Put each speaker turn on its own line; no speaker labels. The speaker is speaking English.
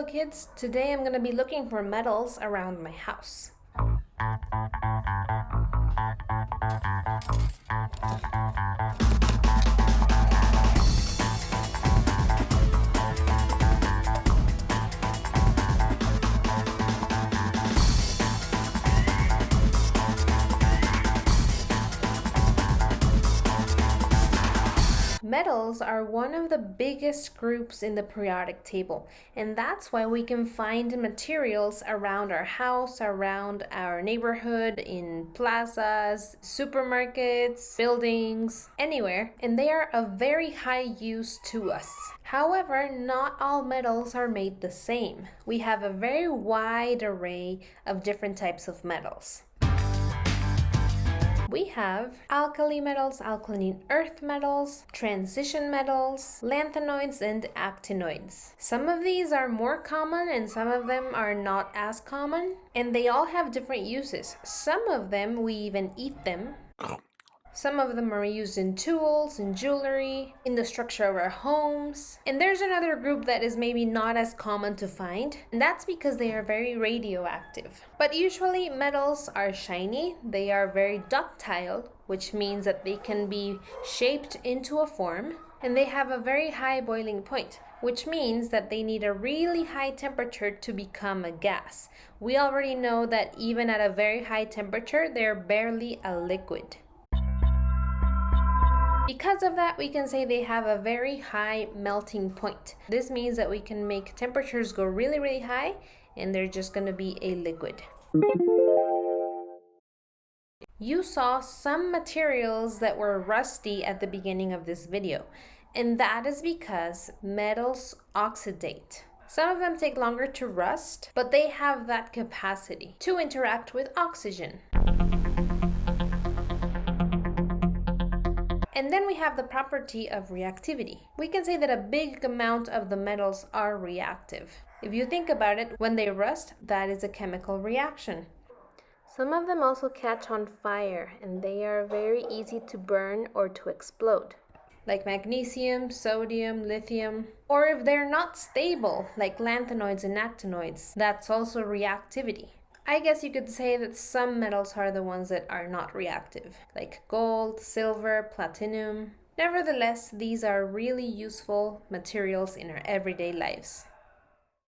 Hello kids, today I'm going to be looking for metals around my house. Metals are one of the biggest groups in the periodic table, and that's why we can find materials around our house, around our neighborhood, in plazas, supermarkets, buildings, anywhere, and they are of very high use to us. However, not all metals are made the same. We have a very wide array of different types of metals. We have alkali metals, alkaline earth metals, transition metals, lanthanoids, and actinoids. Some of these are more common and some of them are not as common, and they all have different uses. Some of them we even eat them. Some of them are used in tools, in jewelry, in the structure of our homes. And there's another group that is maybe not as common to find, and that's because they are very radioactive. But usually metals are shiny, they are very ductile, which means that they can be shaped into a form, and they have a very high boiling point, which means that they need a really high temperature to become a gas. We already know that even at a very high temperature, they're barely a liquid. Because of that, we can say they have a very high melting point. This means that we can make temperatures go really, really high and they're just going to be a liquid. You saw some materials that were rusty at the beginning of this video, and that is because metals oxidate. Some of them take longer to rust, but they have that capacity to interact with oxygen. And then we have the property of reactivity. We can say that a big amount of the metals are reactive. If you think about it, when they rust, that is a chemical reaction. Some of them also catch on fire, and they are very easy to burn or to explode, like magnesium, sodium, lithium. Or if they're not stable, like lanthanoids and actinoids, that's also reactivity. I guess you could say that some metals are the ones that are not reactive, like gold, silver, platinum. Nevertheless, these are really useful materials in our everyday lives.